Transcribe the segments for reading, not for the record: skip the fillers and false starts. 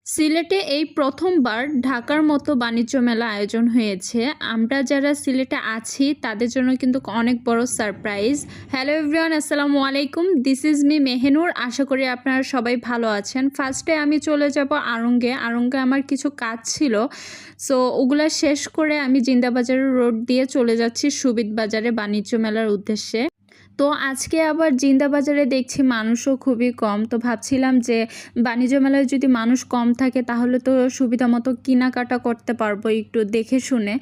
সিলেটে এই প্রথমবার ঢাকার মতো বাণিজ্য মেলা আয়োজন হয়েছে। আমরা যারা সিলেটে আছি তাদের জন্য কিন্তু অনেক বড় সারপ্রাইজ। হ্যালো এভরিওয়ান, আসসালামু আলাইকুম। This is me Mehenur. আশা করি আপনারা সবাই ভালো আছেন। ফার্স্টে আমি চলে যাব আড়ংগে। আমার কিছু কাজ ছিল, সো ওগুলা শেষ করে আমি জিন্দাবাজার রোড দিয়ে চলে যাচ্ছি সুবিধ বাজারে বাণিজ্য মেলার উদ্দেশ্যে। তো আজকে আবার জিন্দাবাজারে দেখছি মানুষও খুবই কম। তো ভাবছিলাম যে বাণিজ্য মেলায় যদি মানুষ কম থাকে তাহলে তো সুবিধা মতো কেনাকাটা করতে পারবো একটু দেখে শুনে।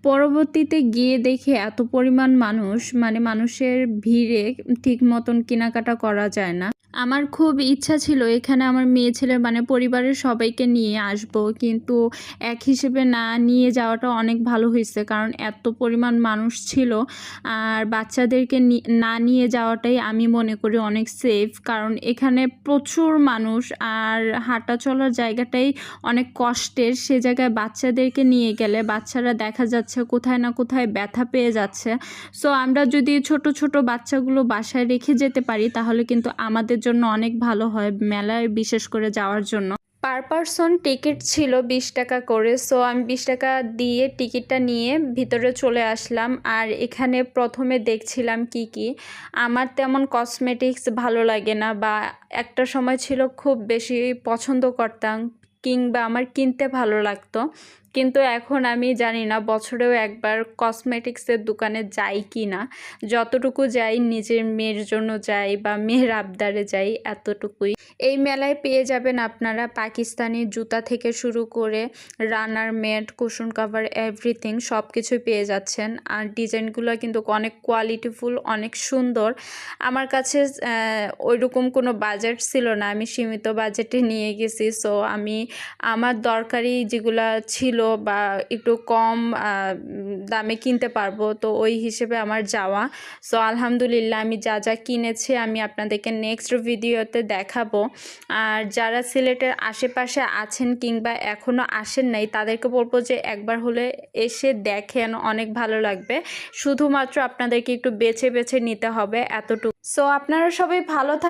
পরবর্তীতে গিয়ে দেখে এত পরিমাণ মানুষ, মানে মানুষের ভিড়ে ঠিক মতন কেনাকাটা করা যায় না। আমার খুব ইচ্ছা ছিল এখানে আমার মেয়ে ছেলে মানে পরিবারের সবাইকে নিয়ে আসব, কিন্তু এক হিসেবে না নিয়ে যাওয়াটা অনেক ভালো হয়েছে, কারণ এত পরিমাণ মানুষ ছিল। আর বাচ্চাদেরকে না নিয়ে যাওয়াটাই আমি মনে করি অনেক সেফ, কারণ এখানে প্রচুর মানুষ আর হাঁটা চলার জায়গাটাই অনেক কষ্টের। সে জায়গায় বাচ্চাদেরকে নিয়ে গেলে বাচ্চারা দেখা যাচ্ছে কোথায় না কোথায় ব্যথা পেয়ে যাচ্ছে। সো আমরা যদি ছোট ছোট বাচ্চাগুলো বাসায় রেখে যেতে পারি তাহলে কিন্তু আমাদের জন্য অনেক ভালো হয়, মেলায় বিশেষ করে যাওয়ার জন্য। পার পারসন টিকিট ছিল 20 টাকা করে। সো আমি 20 টাকা দিয়ে টিকিটটা নিয়ে ভিতরে চলে আসলাম। আর এখানে প্রথমে দেখছিলাম কি আমার তেমন কসমেটিক্স ভালো লাগে না, বা একটা সময় ছিল খুব বেশি পছন্দ করতাম কিংবা আমার কিনতে ভালো লাগতো, কিন্তু এখন আমি জানি না বছরেও একবার কসমেটিক্সের দোকানে যাই কি না। যতটুকু যাই নিজের মেয়ের জন্য যাই বা মেয়ের আবদারে যাই, এতটুকুই। এই মেলায় পেয়ে যাবেন আপনারা পাকিস্তানি জুতা থেকে শুরু করে রানার ম্যাট, কুশন কাভার, এভরিথিং সব কিছুই পেয়ে যাচ্ছেন। আর ডিজাইনগুলো কিন্তু অনেক কোয়ালিটিফুল, অনেক সুন্দর। আমার কাছে ওইরকম কোনো বাজেট ছিল না, আমি সীমিত বাজেটে নিয়ে গেছি। সো আমি আমার দরকারি যেগুলা ছিল বা একটু কম দামে কিনতে পারবো, তো ওই হিসেবে আমার যাওয়া। সো আলহামদুলিল্লাহ আমি যা যা কিনেছি আমি আপনাদেরকে নেক্সট ভিডিওতে দেখাবো। আর যারা সিলেটের আশেপাশে আছেন কিংবা এখনও আসেন নাই তাদেরকে বলবো যে একবার হলে এসে দেখেন, অনেক ভালো লাগবে। শুধুমাত্র আপনাদেরকে একটু বেছে বেছে নিতে হবে, এতটুকু। সো আপনারা সবাই ভালো থাকবেন।